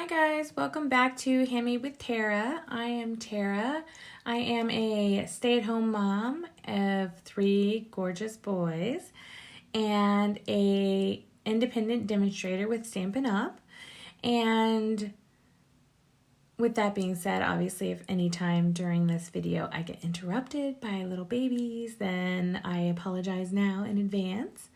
Hi guys, welcome back to Handmade with Tara. I am Tara. I am a stay-at-home mom of 3 gorgeous boys and a independent demonstrator with Stampin' Up. And with that being said, obviously if any time during this video I get interrupted by little babies, then I apologize now in advance.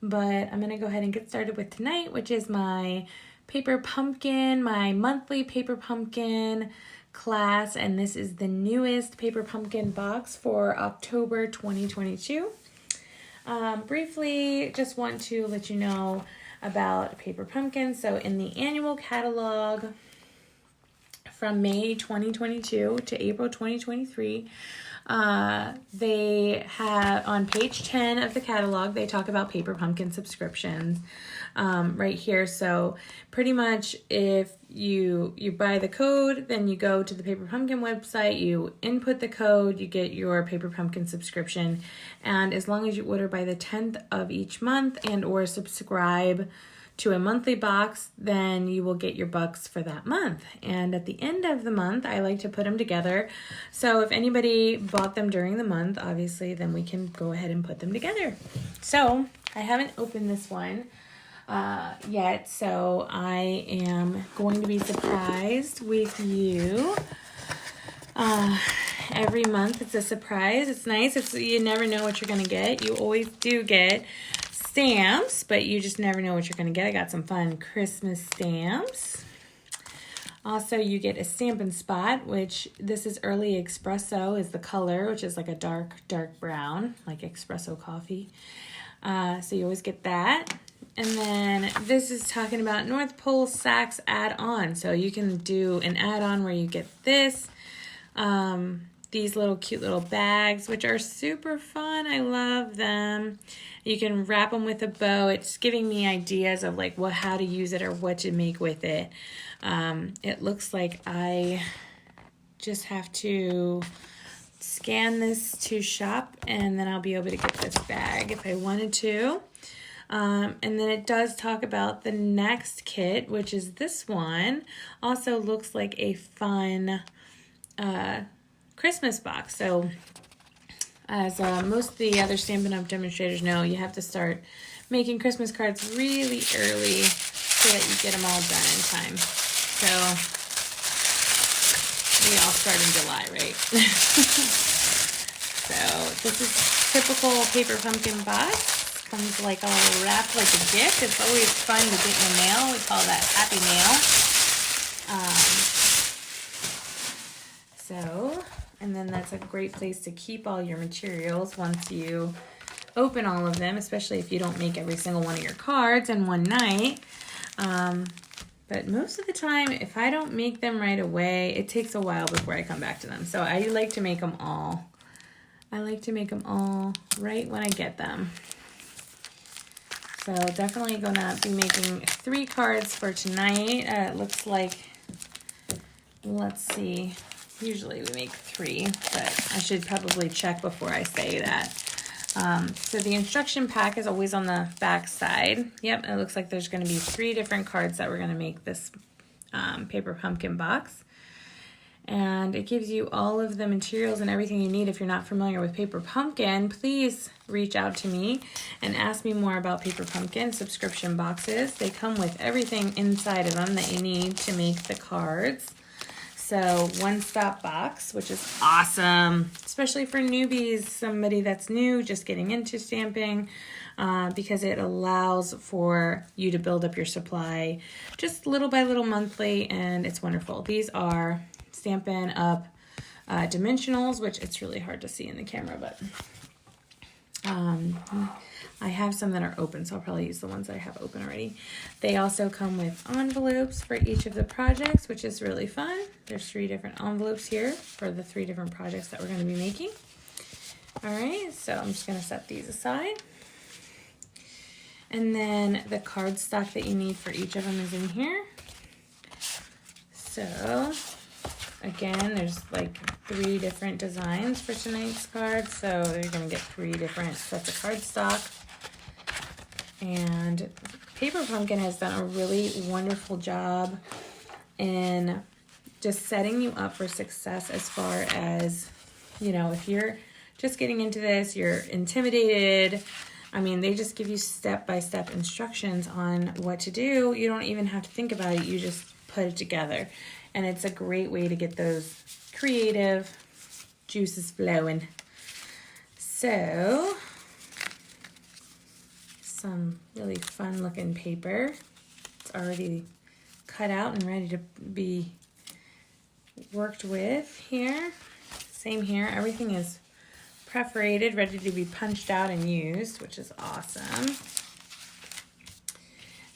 But I'm going to go ahead and get started with tonight, which is my paper pumpkin, my monthly paper pumpkin class, and this is the newest paper pumpkin box for October 2022. Briefly, just want to let you know about paper pumpkin. So in the annual catalog from May 2022 to April 2023, they have on page 10 of the catalog, they talk about paper pumpkin subscriptions right here. So pretty much if you buy the code, then you go to the Paper Pumpkin website, you input the code, you get your paper pumpkin subscription. And as long as you order by the 10th of each month and or subscribe to a monthly box, then you will get your bucks for that month. And at the end of the month, I like to put them together. So if anybody bought them during the month, obviously, then we can go ahead and put them together. So I haven't opened this one yet, so I am going to be surprised with you. Every month it's a surprise. It's nice. You never know what you're going to get. You always do get stamps, but you just never know what you're going to get. I got some fun Christmas stamps. Also, you get a Stampin' Spot, which this is Early Espresso is the color, which is like a dark brown, like espresso coffee. So you always get that. And then this is talking about North Pole Sacks add-on. So you can do an add-on where you get this, these little cute little bags, which are super fun. I love them. You can wrap them with a bow. It's giving me ideas of like how to use it or what to make with it. It looks like I just have to scan this to shop and then I'll be able to get this bag if I wanted to. And then it does talk about the next kit, which is this one. Also looks like a fun Christmas box. So as most of the other Stampin' Up! Demonstrators know, you have to start making Christmas cards really early so that you get them all done in time. So we all start in July, right? So this is typical paper pumpkin box. Comes like all wrapped like a gift. It's always fun to get in the mail. We call that happy mail. And then that's a great place to keep all your materials once you open all of them, especially if you don't make every single one of your cards in one night. But most of the time, if I don't make them right away, it takes a while before I come back to them. So I like to make them all. I like to make them all right when I get them. So definitely gonna be making 3 cards for tonight. It looks like, let's see, usually we make 3, but I should probably check before I say that. So the instruction pack is always on the back side. Yep, it looks like there's gonna be 3 different cards that we're gonna make this paper pumpkin box. And it gives you all of the materials and everything you need. If you're not familiar with paper pumpkin, please reach out to me and ask me more about paper pumpkin subscription boxes. They come with everything inside of them that you need to make the cards. So one-stop box, which is awesome, especially for newbies, somebody that's new, just getting into stamping, because it allows for you to build up your supply just little by little monthly, and it's wonderful. These are Stampin' Up! Dimensionals, which it's really hard to see in the camera, but I have some that are open, so I'll probably use the ones that I have open already. They also come with envelopes for each of the projects, which is really fun. There's 3 different envelopes here for the 3 different projects that we're going to be making. All right, so I'm just going to set these aside. And then the cardstock that you need for each of them is in here. So again, there's like 3 different designs for tonight's cards, so you're going to get 3 different sets of cardstock. And Paper Pumpkin has done a really wonderful job in just setting you up for success as far as, you know, if you're just getting into this, you're intimidated. I mean, they just give you step-by-step instructions on what to do. You don't even have to think about it. You just put it together. And it's a great way to get those creative juices flowing. So, some really fun looking paper. It's already cut out and ready to be worked with here. Same here. Everything is perforated, ready to be punched out and used, which is awesome.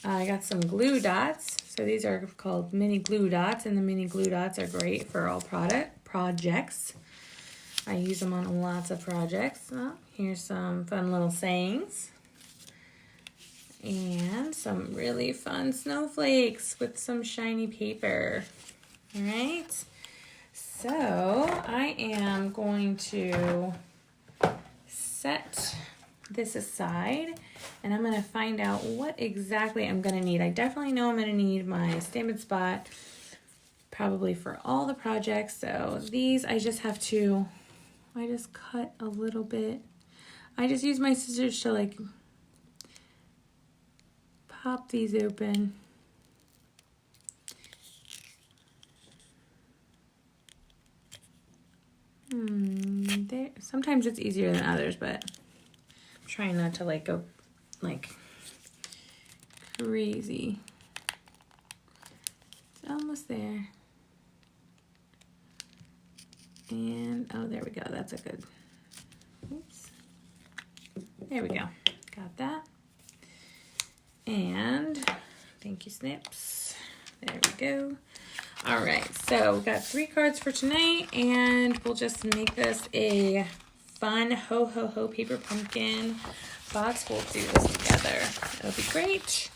I got some glue dots. So these are called mini glue dots, and the mini glue dots are great for all projects. I use them on lots of projects. Oh, here's some fun little sayings. And some really fun snowflakes with some shiny paper. All right. So I am going to set this aside, and I'm going to find out what exactly I'm going to need. I definitely know I'm going to need my Stamp and Spot probably for all the projects. So these I just cut a little bit. I just use my scissors to like pop these open. Sometimes it's easier than others, but I'm trying not to like go like crazy. It's almost there. And oh, there we go. That's a good. Oops. There we go. Got that. And thank you, Snips. There we go. All right, so we've got 3 cards for tonight, and we'll just make this a fun ho ho ho paper pumpkin box. We'll do this together. It'll be great.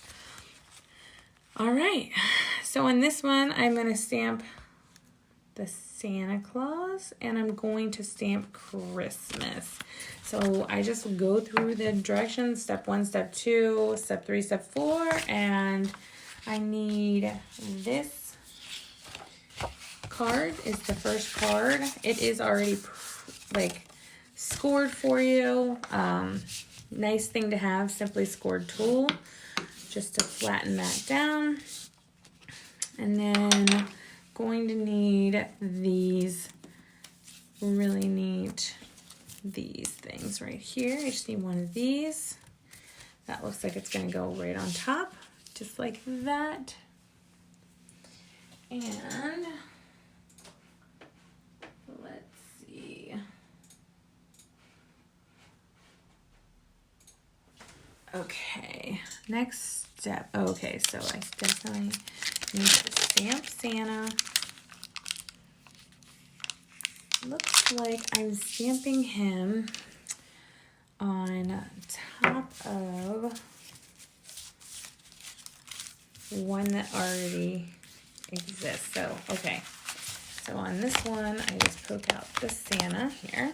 All right, so on this one, I'm going to stamp the Santa Claus, and I'm going to stamp Christmas. So I just go through the directions, step 1, step 2, step 3, step 4, and I need this card is the first card. It is already like scored for you. Nice thing to have, simply scored tool, just to flatten that down. And then going to need these really neat these things right here. I just need one of these. That looks like it's going to go right on top, just like that. And let's see. Okay, next step. Okay, so I definitely need to stamp Santa. Looks like I'm stamping him on top of one that already exists. So, okay. So on this one, I just poke out the Santa here.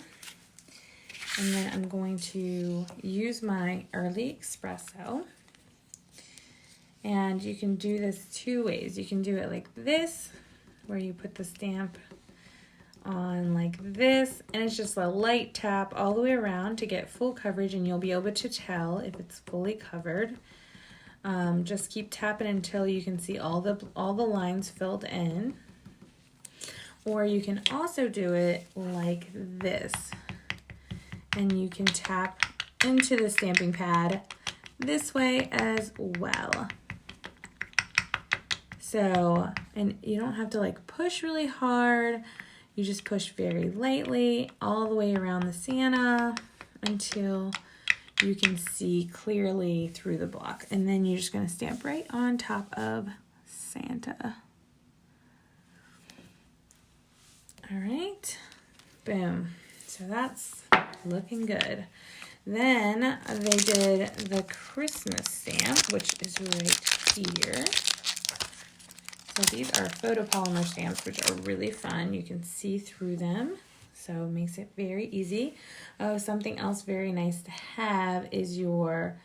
And then I'm going to use my Early Espresso. And you can do this 2 ways. You can do it like this, where you put the stamp on like this, and it's just a light tap all the way around to get full coverage, and you'll be able to tell if it's fully covered. Just keep tapping until you can see all the lines filled in. Or you can also do it like this, and you can tap into the stamping pad this way as well. So, and you don't have to like push really hard. You just push very lightly all the way around the Santa until you can see clearly through the block. And then you're just going to stamp right on top of Santa. All right, boom. So that's looking good. Then they did the Christmas stamp, which is right here. So these are photopolymer stamps, which are really fun. You can see through them, so it makes it very easy. Oh, something else very nice to have is your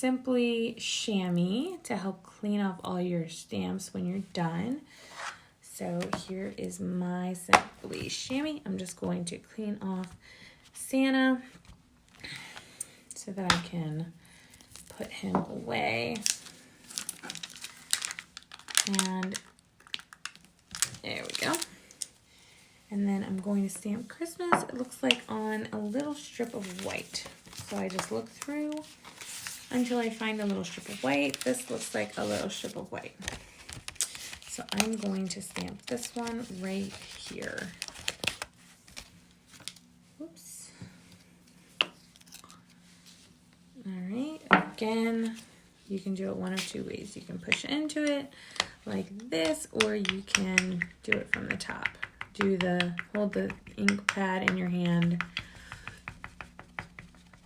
Simply Chamois to help clean off all your stamps when you're done. So here is my Simply Chamois. I'm just going to clean off Santa so that I can put him away. And there we go. And then I'm going to stamp Christmas. It looks like on a little strip of white. So I just look through until I find a little strip of white. This looks like a little strip of white. So I'm going to stamp this one right here. Oops. All right, again, you can do it one of two ways. You can push into it like this, or you can do it from the top. Hold the ink pad in your hand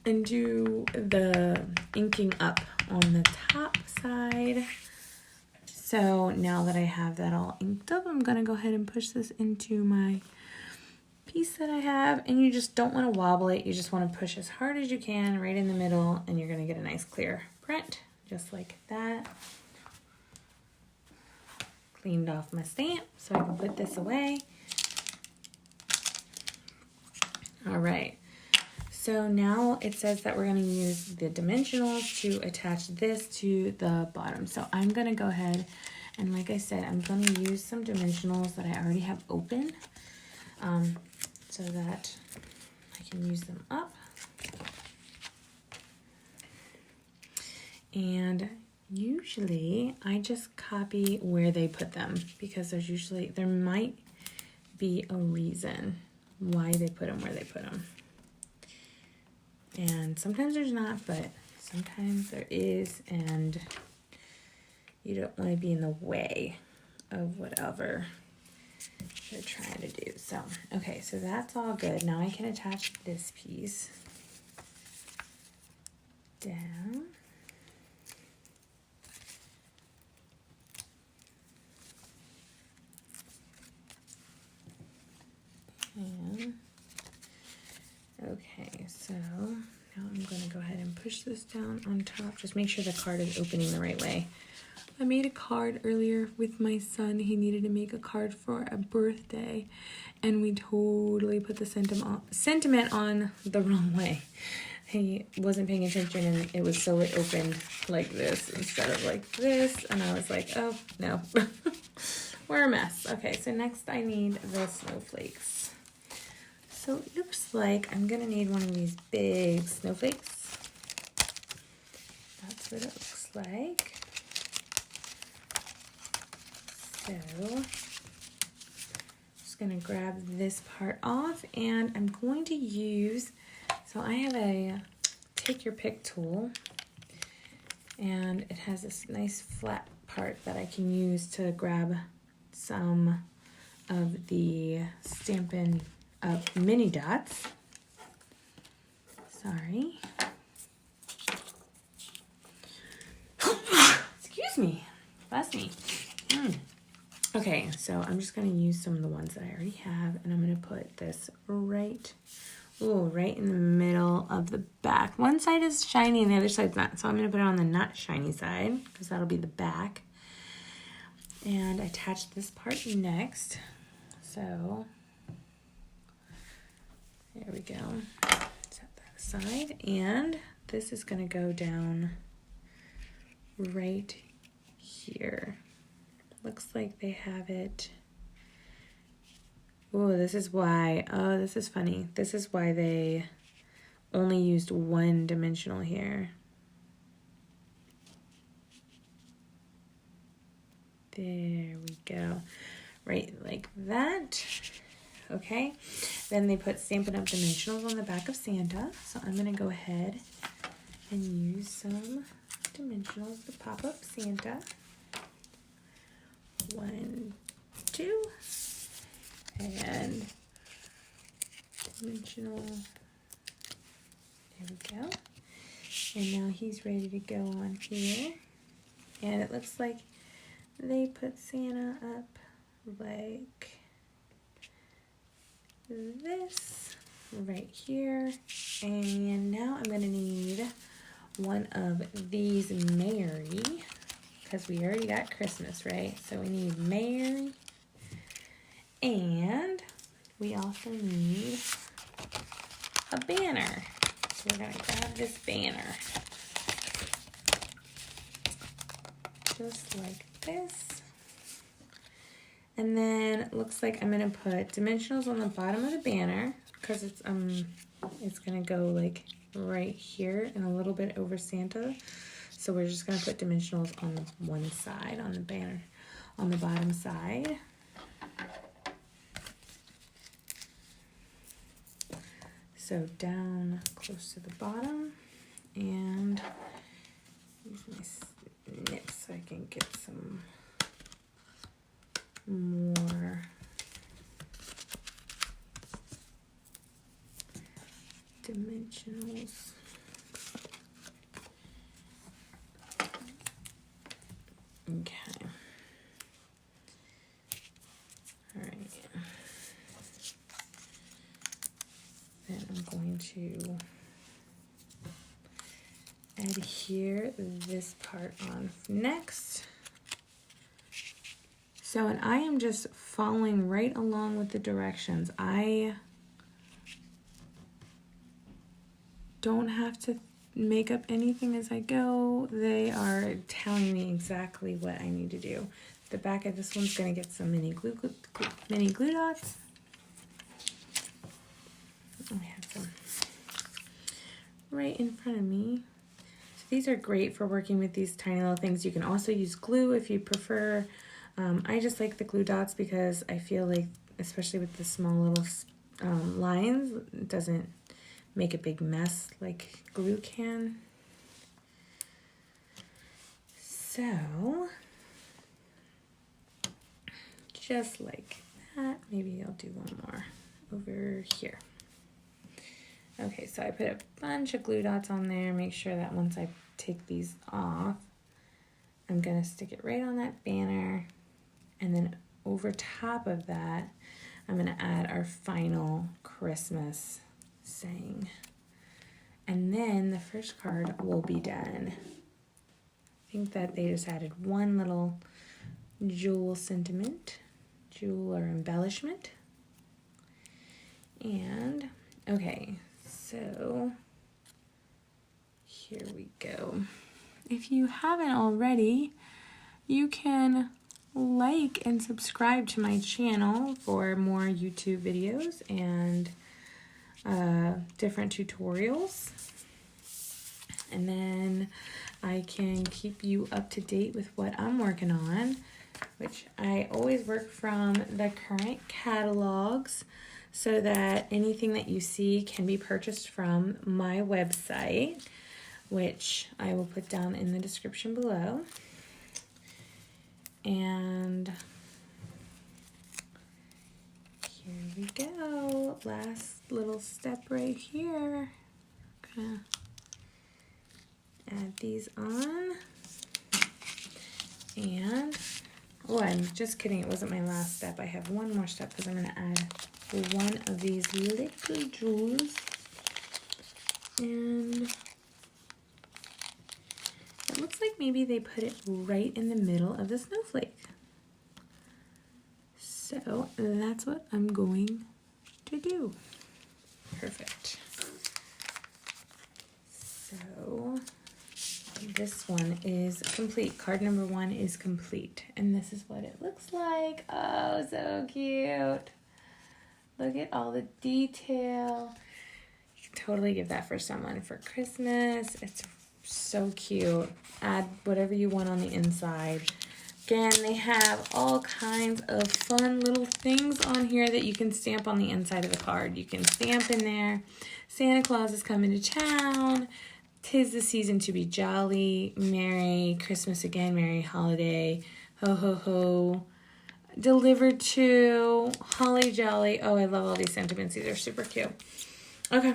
and do the inking up on the top side. So now that I have that all inked up, I'm gonna go ahead and push this into my piece that I have, and you just don't want to wobble it. You just want to push as hard as you can right in the middle, and you're gonna get a nice clear print, just like that. Cleaned off my stamp so I can put this away. All right, so now it says that we're going to use the dimensionals to attach this to the bottom. So I'm going to go ahead and, like I said, I'm going to use some dimensionals that I already have open so that I can use them up. And usually I just copy where they put them because there might be a reason why they put them where they put them. And sometimes there's not, but sometimes there is, and you don't want to be in the way of whatever they're trying to do. So, okay, so that's all good. Now I can attach this piece down. And, okay, so now I'm going to go ahead and push this down on top. Just make sure the card is opening the right way. I made a card earlier with my son. He needed to make a card for a birthday, and we totally put the sentiment on the wrong way. He wasn't paying attention, and it opened like this instead of like this, and I was like, oh, no. We're a mess. Okay, so next I need the snowflakes. So it looks like I'm gonna need one of these big snowflakes. That's what it looks like. So just gonna grab this part off, and I'm going to use, so I have a take your pick tool, and it has this nice flat part that I can use to grab some of the Stampin' Up mini dots. Sorry. Excuse me. Bless me. Okay, so I'm just going to use some of the ones that I already have, and I'm going to put this right in the middle of the back. One side is shiny and the other side's not, so I'm going to put it on the not shiny side because that'll be the back. And attach this part next. So there we go. Set that aside. And this is going to go down right here. Looks like they have it. Oh, this is why. Oh, this is funny. This is why they only used one dimensional here. There we go. Right like that. Okay. Then they put Stampin' Up! Dimensionals on the back of Santa. So I'm going to go ahead and use some dimensionals to pop up Santa. 1, 2. And dimensional. There we go. And now he's ready to go on here. And it looks like they put Santa up like this right here. And now I'm going to need one of these Mary, because we already got Christmas, right? So we need Mary, and we also need a banner. So we're gonna grab this banner, just like this. And then it looks like I'm gonna put dimensionals on the bottom of the banner because it's gonna go like right here and a little bit over Santa. So we're just gonna put dimensionals on the one side, on the banner, on the bottom side. So down close to the bottom, and use my snip so I can get some more dimensionals. Okay. All right. Then I'm going to adhere this part on next. So, and I am just following right along with the directions. I don't have to make up anything as I go. They are telling me exactly what I need to do. The back of this one's going to get some mini glue dots. I have some right in front of me. So these are great for working with these tiny little things. You can also use glue if you prefer. I just like the glue dots because I feel like, especially with the small little lines, it doesn't make a big mess like glue can. So, just like that, maybe I'll do one more over here. Okay, so I put a bunch of glue dots on there. Make sure that once I take these off, I'm gonna stick it right on that banner. And then over top of that, I'm gonna add our final Christmas saying. And then the first card will be done. I think that they just added one little jewel or embellishment. And, okay, so here we go. If you haven't already, you can like and subscribe to my channel for more YouTube videos and different tutorials. And then I can keep you up to date with what I'm working on, which I always work from the current catalogs so that anything that you see can be purchased from my website, which I will put down in the description below. And here we go. Last little step right here. Gonna add these on. And, oh, I'm just kidding. It wasn't my last step. I have one more step because I'm going to add one of these little jewels. And it looks like maybe they put it right in the middle of the snowflake. So that's what I'm going to do. Perfect. So this one is complete. Card number 1 is complete. And this is what it looks like. Oh, so cute. Look at all the detail. You can totally give that for someone for Christmas. It's so cute. Add whatever you want on the inside. Again, they have all kinds of fun little things on here that you can stamp on the inside of the card. You can stamp in there, Santa Claus is coming to town, 'tis the season to be jolly, Merry Christmas again, Merry Holiday, ho ho ho, delivered to, holly jolly. Oh, I love all these sentiments. These are super cute. Okay,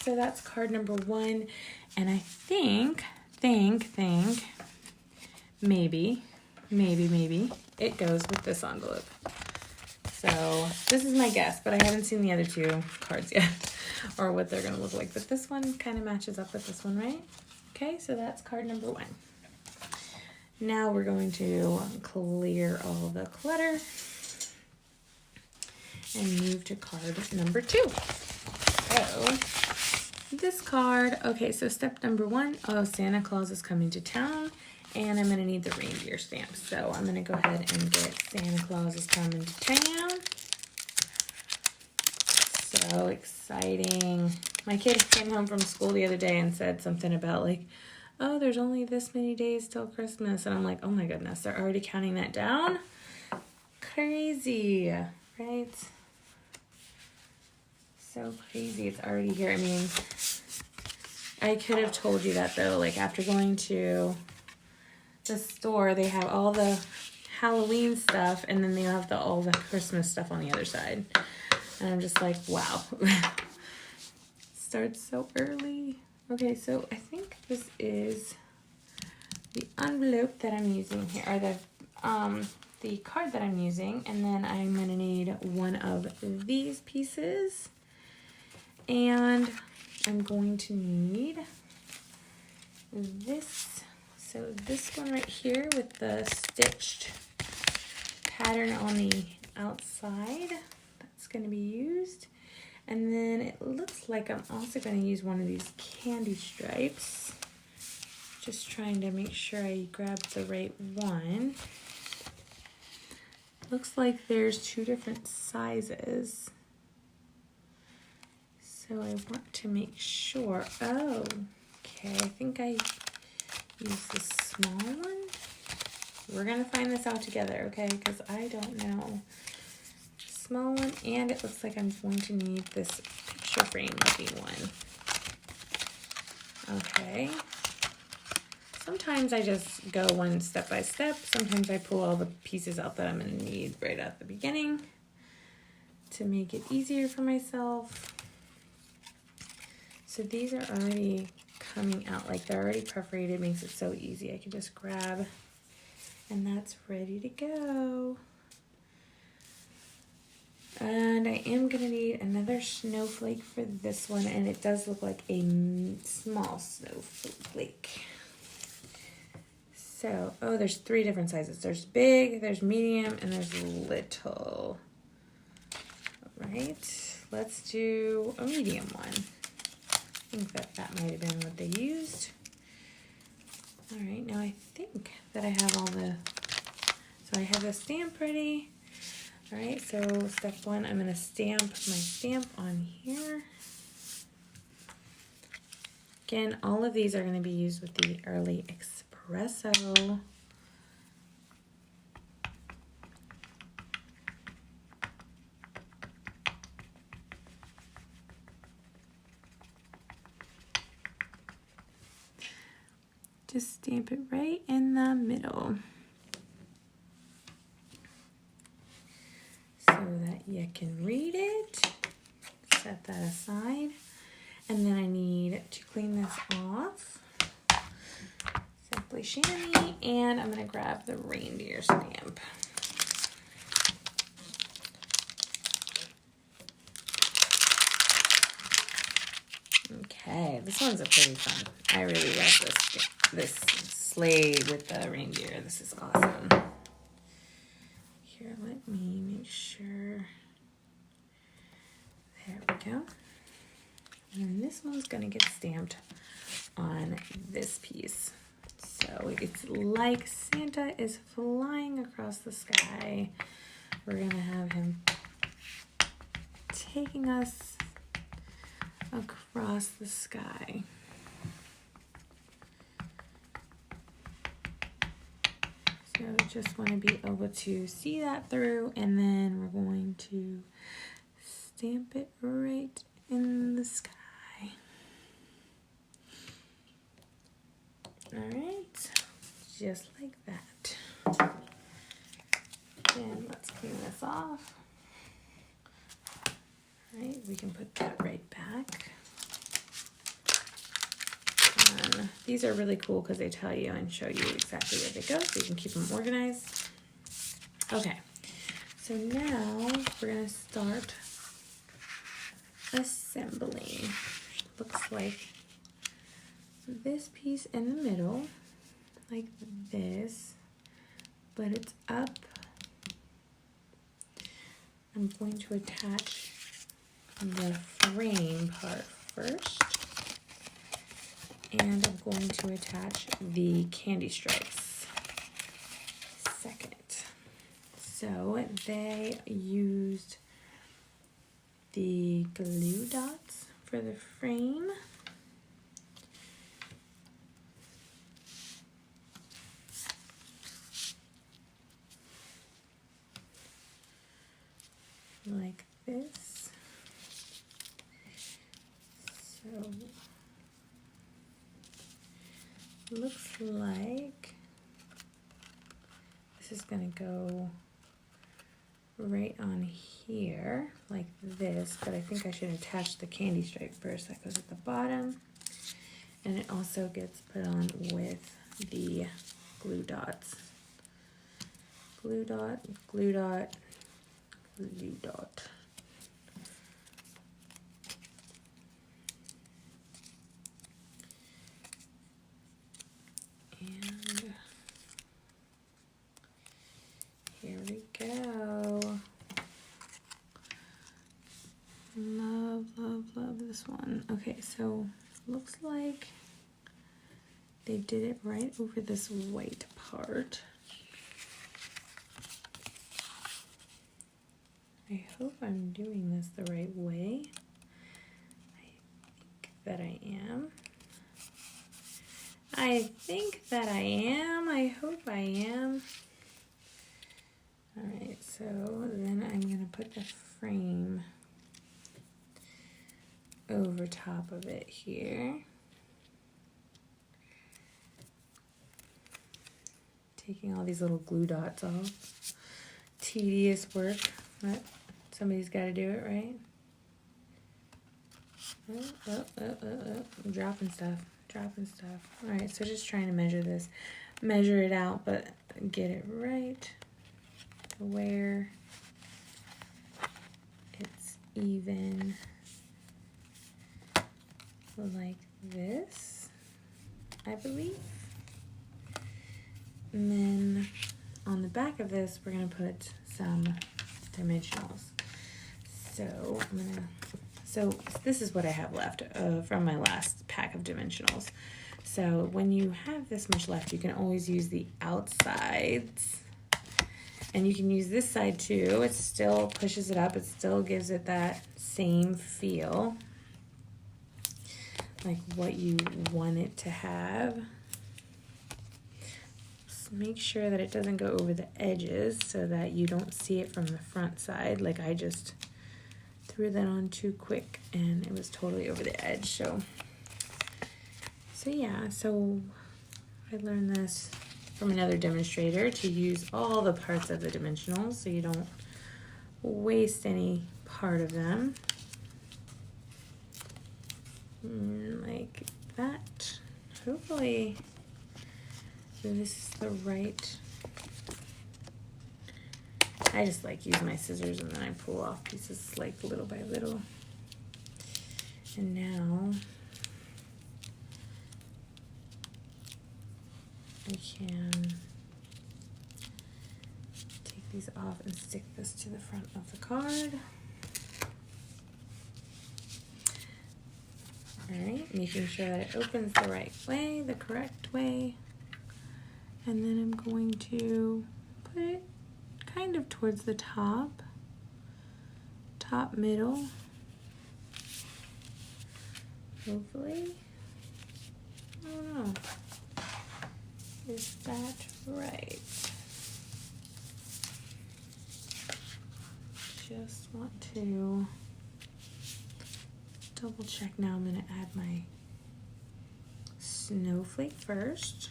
so that's card number 1. And I think, maybe it goes with this envelope. So this is my guess, but I haven't seen the other 2 cards yet or what they're going to look like. But this one kind of matches up with this one, right? Okay, so that's card number 1. Now we're going to clear all the clutter and move to card number 2. So this card, okay, so step number 1, oh, Santa Claus is coming to town, and I'm gonna need the reindeer stamp. So I'm gonna go ahead and get Santa Claus is coming to town. So exciting. My kid came home from school the other day and said something about like, oh, there's only this many days till Christmas. And I'm like, oh my goodness, they're already counting that down? Crazy, right? So crazy, it's already here. I mean, I could have told you that though, like after going to the store, they have all the Halloween stuff and then they have all the Christmas stuff on the other side. And I'm just like, wow. Starts so early. Okay, so I think this is the envelope that I'm using here, or the card that I'm using, and then I'm gonna need one of these pieces, and I'm going to need this. So this one right here with the stitched pattern on the outside, that's gonna be used. And then it looks like I'm also going to use one of these candy stripes. Just trying to make sure I grab the right one. Looks like there's 2 different sizes. So I want to make sure. Oh, okay. I think I use the small one. We're going to find this out together, okay? Because I don't know. Small one, and it looks like I'm going to need this picture frame looking one. Okay. Sometimes I just go one step by step. Sometimes I pull all the pieces out that I'm going to need right at the beginning to make it easier for myself. So these are already coming out, like they're already perforated, makes it so easy. I can just grab, and that's ready to go. And I am going to need another snowflake for this one, and it does look like a small snowflake. So, oh, there's 3 different sizes. There's big, there's medium, and there's little. All right, let's do a medium one. I think that might have been what they used. All right, now I think that I have all the, so I have the stamp ready. All right, so step 1, I'm gonna stamp my stamp on here. Again, all of these are gonna be used with the Early Espresso. Just stamp it right in the middle, so that you can read it. Set that aside. And then I need to clean this off. Simply chamois, and I'm gonna grab the reindeer stamp. Okay, this one's a pretty fun. I really love this sleigh with the reindeer. This is awesome. Here, let me make sure. There we go. And this one's gonna get stamped on this piece. So it's like Santa is flying across the sky. We're gonna have him taking us across the sky. So just want to be able to see that through, and then we're going to stamp it right in the sky. All right, just like that. And let's clean this off. All right, we can put that right back. These are really cool because they tell you and show you exactly where they go, so you can keep them organized. Okay, so now we're gonna start assembling. Looks like this piece in the middle, like this, but it's up. I'm going to attach the frame part first, and I'm going to attach the candy stripes second. So they used the glue dots for the frame. Like this. So looks like this is going to go right on here like this, but I think I should attach the candy stripe first. That goes at the bottom, and it also gets put on with the glue dots. Glue dot, glue dot, glue dot. And here we go. Love, love, love this one. Okay, so looks like they did it right over this white part. I hope I'm doing this the right way. I think that I am. I think that I am. I hope I am. Alright, so then I'm going to put the frame over top of it here. Taking all these little glue dots off. Tedious work, but somebody's got to do it, right? I'm dropping stuff. Alright, so just trying to measure it out, but get it right to where it's even like this, I believe. And then on the back of this, we're going to put some dimensionals. So this is what I have left from my last pack of dimensionals. So when you have this much left, you can always use the outsides. And you can use this side too. It still pushes it up. It still gives it that same feel, like what you want it to have. Just make sure that it doesn't go over the edges so that you don't see it from the front side. Like I just threw that on too quick and it was totally over the edge. So yeah, so I learned this from another demonstrator to use all the parts of the dimensionals so you don't waste any part of them. Like that. Hopefully this is the right. I just like use my scissors and then I pull off pieces like little by little. And now I can take these off and stick this to the front of the card. Alright, making sure that it opens the right way, the correct way. And then I'm going to put it kind of towards the top middle. Hopefully. I don't know. Is that right? Just want to double check now. I'm going to add my snowflake first.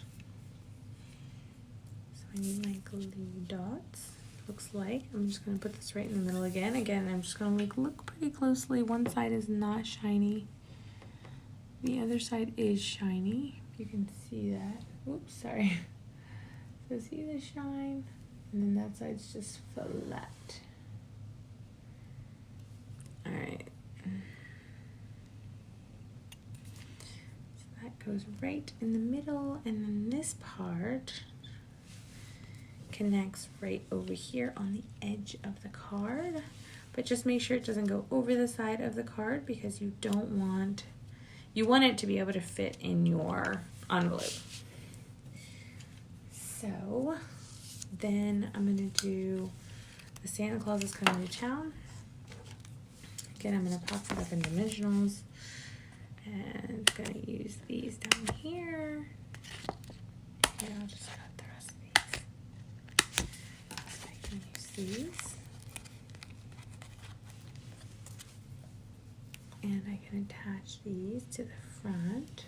So I need my glue dots. Looks like I'm just going to put this right in the middle again. I'm just going to look pretty closely. One side is not shiny. The other side is shiny. You can see that. Oops, sorry. So see the shine? And then that side's just flat. Alright. So that goes right in the middle, and then this part connects right over here on the edge of the card. But just make sure it doesn't go over the side of the card, because you want it to be able to fit in your envelope. So then I'm gonna do the Santa Claus is coming to town. Again, I'm gonna box it up in dimensionals, and I'm gonna use these down here. And I'll just cut the rest of these. So I can use these. And I can attach these to the front.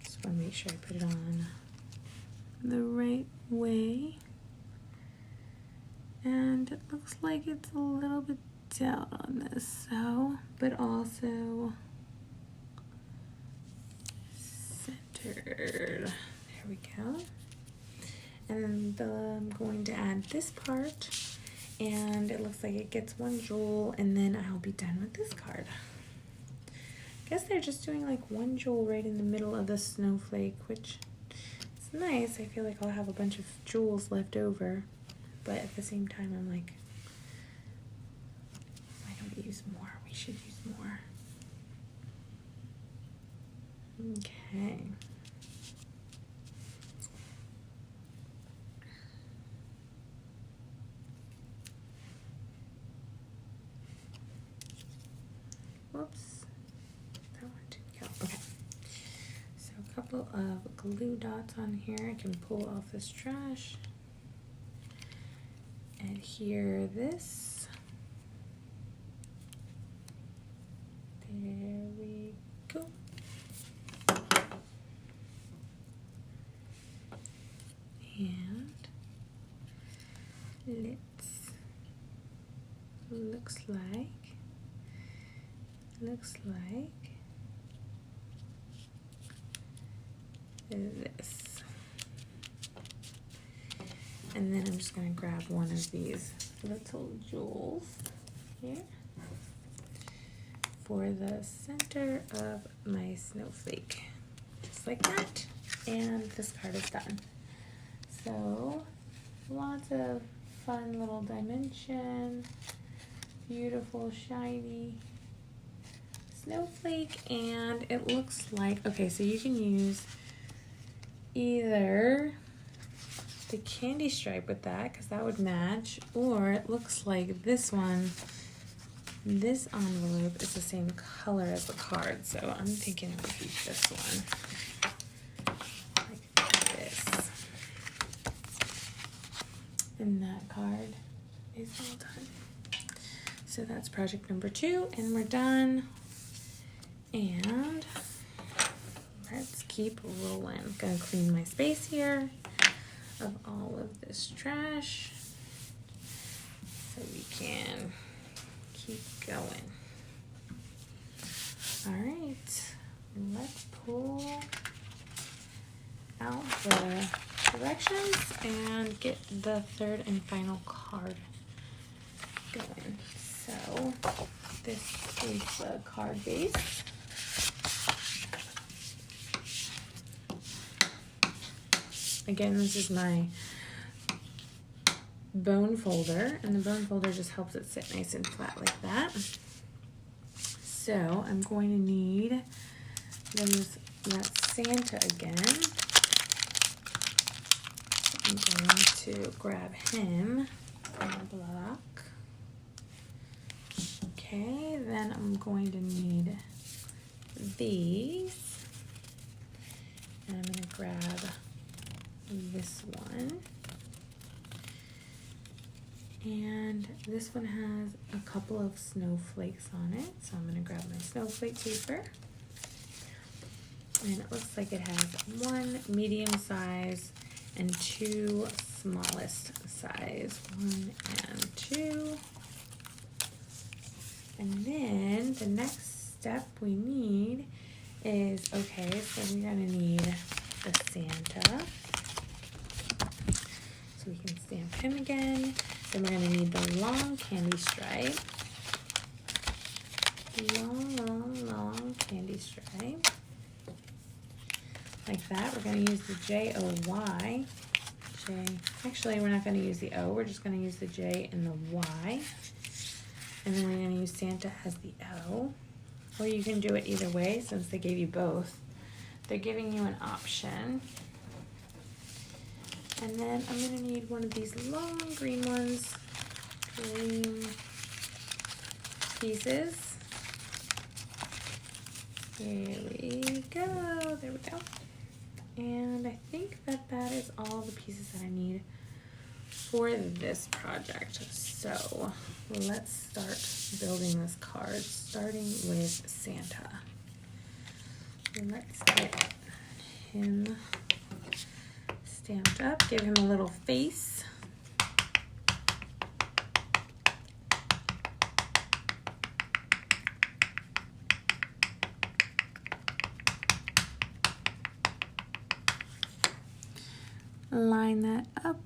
Just want to make sure I put it on the right way. And it looks like it's a little bit down on this, so, but also centered. There we go. And then I'm going to add this part, and it looks like it gets one jewel, and then I'll be done with this card. I guess they're just doing like one jewel right in the middle of the snowflake, which is nice. I feel like I'll have a bunch of jewels left over, but at the same time I'm like, use more. We should use more. Okay. Whoops. That one didn't go. Okay. So a couple of glue dots on here. I can pull off this trash. Adhere this. There we go. And let's looks like this. And then I'm just going to grab one of these little jewels here for the center of my snowflake, just like that, and this card is done. So lots of fun little dimension, beautiful shiny snowflake, and it looks like, okay, so you can use either the candy stripe with that, because that would match, or it looks like this one, this envelope is the same color as the card, so I'm thinking it would be this one, like this. And that card is all done. So that's project number 2, and we're done. And let's keep rolling. I'm gonna clean my space here of all of this trash so we can keep going. All right, let's pull out the directions and get the third and final card going. So this is the card base. Again, this is my bone folder, and the bone folder just helps it sit nice and flat like that. So I'm going to need that Santa again. I'm going to grab him from the block. Okay, then I'm going to need these, and I'm going to grab this one, and this one has a couple of snowflakes on it, so I'm going to grab my snowflake paper, and it looks like it has 1 medium size and 2 smallest size, 1 and 2. And then the next step we need is, okay, so we're gonna need the Santa. So we can stamp him again. Then we're gonna need the long candy stripe. Long candy stripe. Like that. We're gonna use the J-O-Y. Actually, we're not gonna use the O, we're just gonna use the J and the Y. And then we're gonna use Santa as the O. Or you can do it either way since they gave you both. They're giving you an option. And then I'm gonna need one of these long green ones. Green pieces. Here we go, there we go. And I think that that is all the pieces that I need for this project. So let's start building this card, starting with Santa. Let's get him stamped up, give him a little face. Line that up.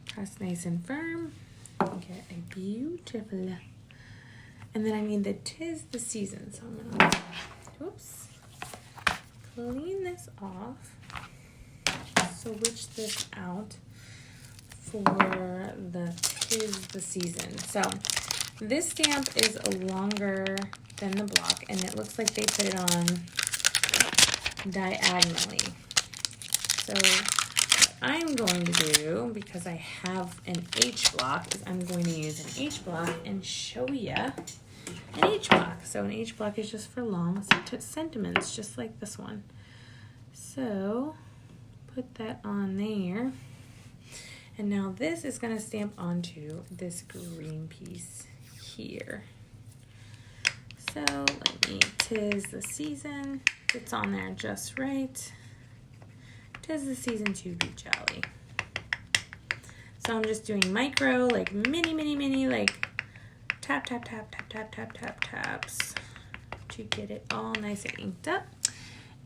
Press nice and firm. Get a beautiful. And then I need the 'Tis the Season. So I'm gonna, oops, clean this off. Switch this out for the 'Tis the Season. So this stamp is longer than the block, and it looks like they put it on diagonally. So what I'm going to do, because I have an H block, is I'm going to use an H block and show you an H block. So an H block is just for long sentiments, just like this one. So put that on there. And now this is going to stamp onto this green piece here. So let me, 'Tis the Season. It's on there just right. 'Tis the season to be jolly. So I'm just doing micro, like mini, like tap, tap, tap, tap, tap, tap, tap, taps to get it all nice and inked up.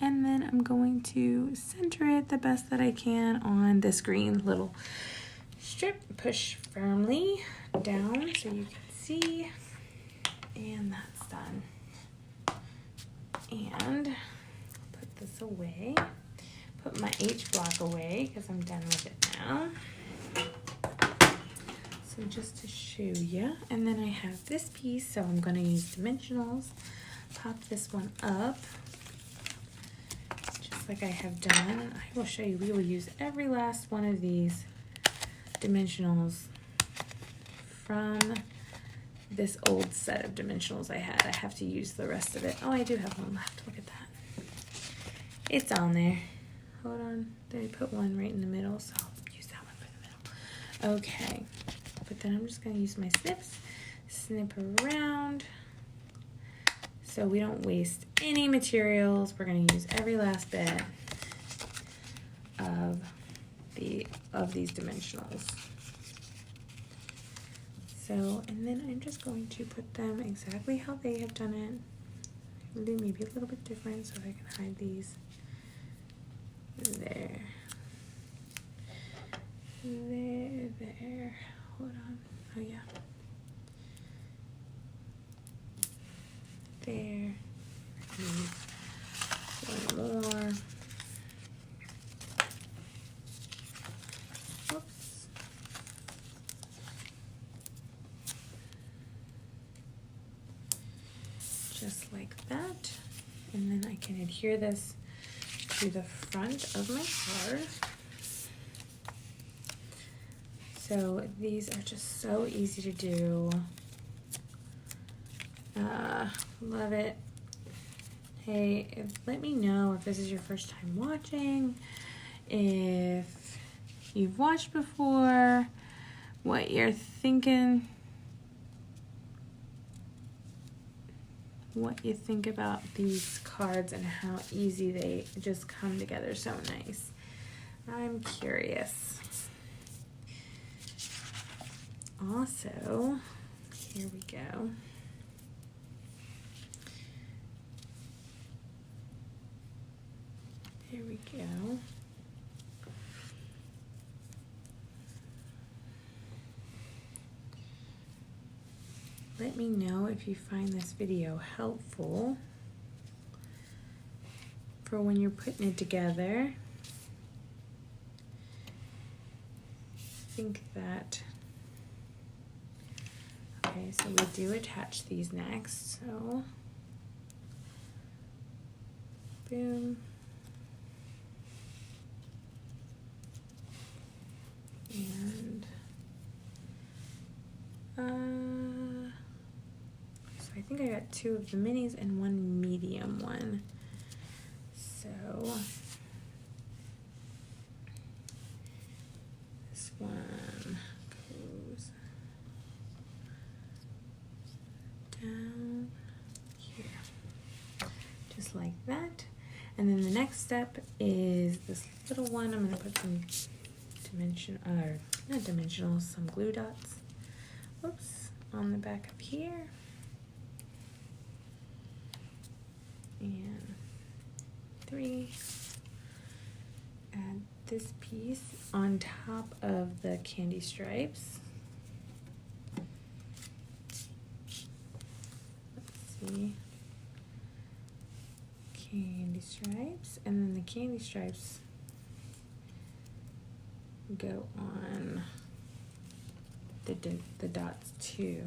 And then I'm going to center it the best that I can on this green little strip. Push firmly down so you can see. And that's done. And put this away. Put my H block away because I'm done with it now. So just to show you. And then I have this piece, so I'm going to use dimensionals. Pop this one up. Just like I have done. I will show you, we will use every last one of these dimensionals from this old set of dimensionals I had. I have to use the rest of it. Oh, I do have one left. Look at that. It's on there. Hold on. Did I put one right in the middle? So I'll use that one for the middle. Okay. But then I'm just going to use my snips. Snip around. So we don't waste any materials. We're going to use every last bit of these dimensionals. So, and then I'm just going to put them exactly how they have done it. I'll do maybe a little bit different so I can hide these. There. There. Hold on. Oh, yeah. There. One more. Oops. Just like that. And then I can adhere this to the front of my card. So these are just so easy to do. Love it. Hey, let me know if this is your first time watching, if you've watched before, what you're thinking, what you think about these cards and how easy they just come together so nice. I'm curious. also, here we go. Here we go. Let me know if you find this video helpful for when you're putting it together. I think that, okay, so we do attach these next, so boom. And so I think I got 2 of the minis and 1 medium one. So this one goes down here, just like that. And then the next step is this little one. I'm going to put some some glue dots, oops, on the back up here. And 3, add this piece on top of the candy stripes. Let's see, candy stripes, and then the candy stripes go on the dots too.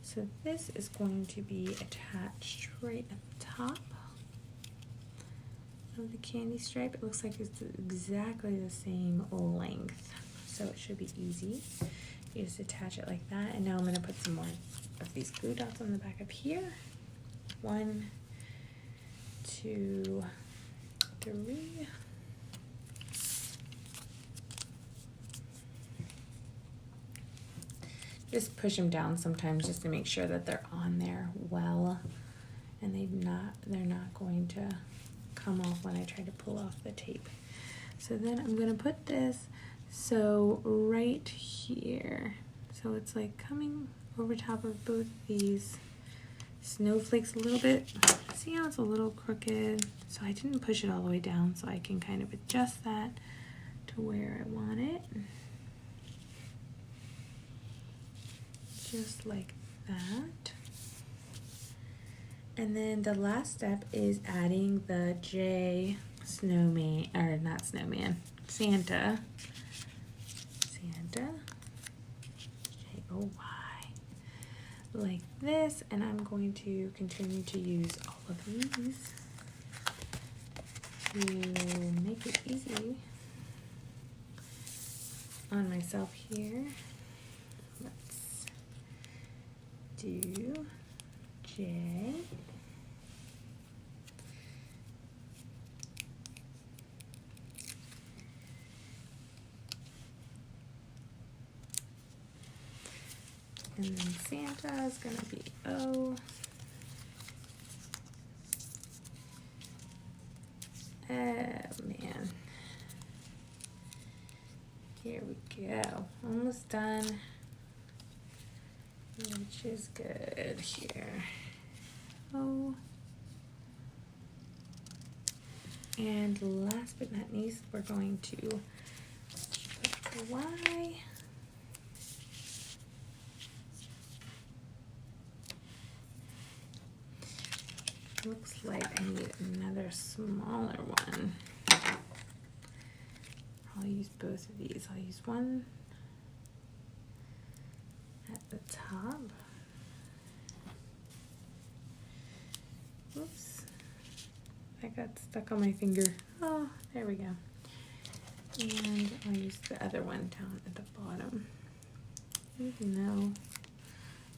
So this is going to be attached right at the top of the candy stripe. It looks like it's exactly the same length, so it should be easy. You just attach it like that, and now I'm going to put some more of these glue dots on the back up here. 1, 2, 3. Just push them down sometimes just to make sure that they're on there well, and they're not going to come off when I try to pull off the tape. So then I'm gonna put this so right here, so it's like coming over top of both these snowflakes a little bit. See how it's a little crooked? So I didn't push it all the way down, so I can kind of adjust that to where I want it. Just like that. And then the last step is adding the J snowman, or not snowman, Santa. J-O-Y. Like this, and I'm going to continue to use all of these to make it easy on myself here. Let's do J. And then Santa is going to be O. Oh man. Here we go. Almost done. Which is good here. O. And last but not least, we're going to put the Y. Looks like I need another smaller one. I'll use both of these. I'll use one at the top. Oops. That got stuck on my finger. Oh, there we go. And I'll use the other one down at the bottom. Even though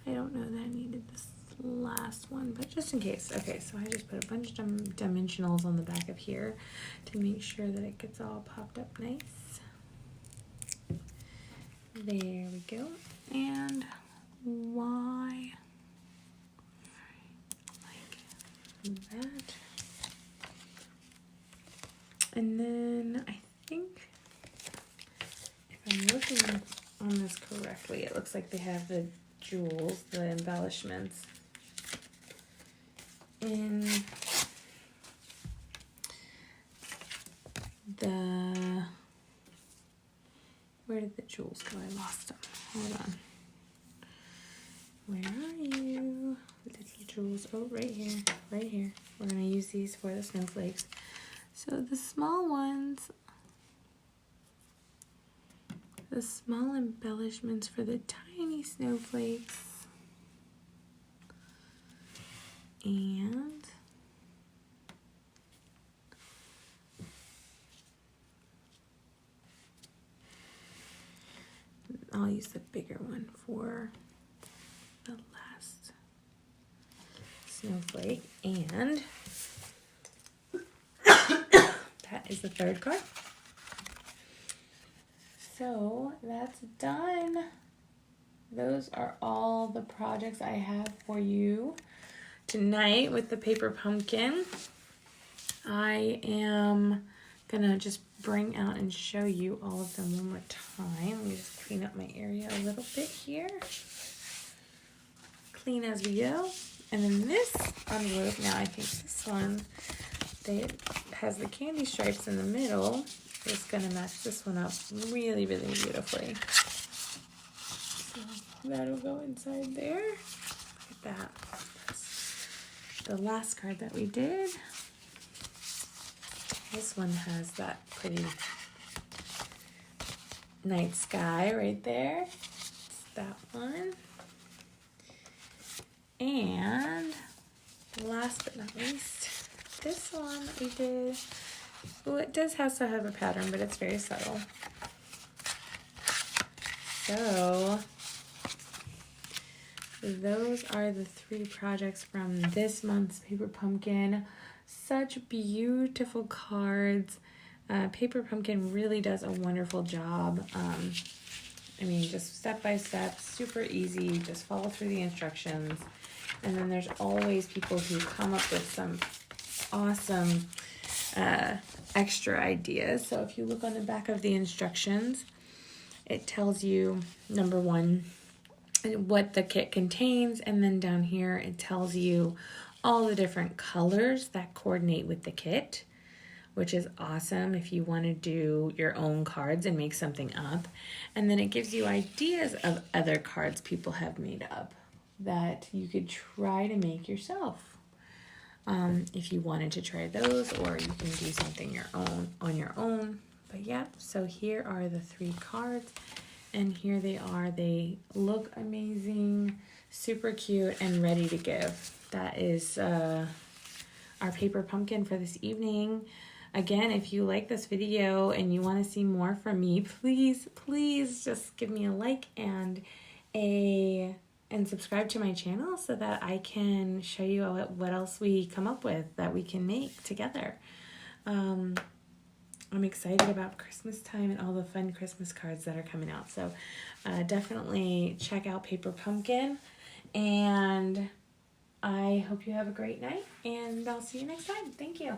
I don't know that I needed this last one, but just in case. Okay, so I just put a bunch of dimensionals on the back of here to make sure that it gets all popped up nice. There we go. And Y like that. And then I think if I'm looking on this correctly. It looks like they have the jewels, the embellishments in the, where did the jewels go? I lost them. Hold on. Where are you? Little jewels. Oh, right here. Right here. We're going to use these for the snowflakes. So the small ones, the small embellishments for the tiny snowflakes. And I'll use the bigger one for the last snowflake. And that is the third card. So that's done. Those are all the projects I have for you tonight with the paper pumpkin. I am gonna just bring out and show you all of them one more time. Let me just clean up my area a little bit here. Clean as we go. And then this envelope, now I think this one, has the candy stripes in the middle. It's gonna match this one up really, really beautifully. So that'll go inside there. Look at that. That's the last card that we did. This one has that pretty night sky right there. It's that one. And last but not least, this one we did. Well, it does also have a pattern, but it's very subtle. So those are the 3 projects from this month's Paper Pumpkin. Such beautiful cards. Paper Pumpkin really does a wonderful job. I mean, just step by step, super easy. Just follow through the instructions. And then there's always people who come up with some awesome extra ideas. So if you look on the back of the instructions, it tells you, number 1, what the kit contains, and then down here it tells you all the different colors that coordinate with the kit, which is awesome if you want to do your own cards and make something up. And then it gives you ideas of other cards people have made up that you could try to make yourself. If you wanted to try those, or you can do something on your own. But yeah, so here are the 3 cards, and here they are. They look amazing, super cute, and ready to give. That is our paper pumpkin for this evening. Again, if you like this video and you want to see more from me, please just give me a like and subscribe to my channel so that I can show you what else we come up with that we can make together. I'm excited about Christmas time and all the fun Christmas cards that are coming out. So definitely check out Paper Pumpkin, and I hope you have a great night, and I'll see you next time. Thank you.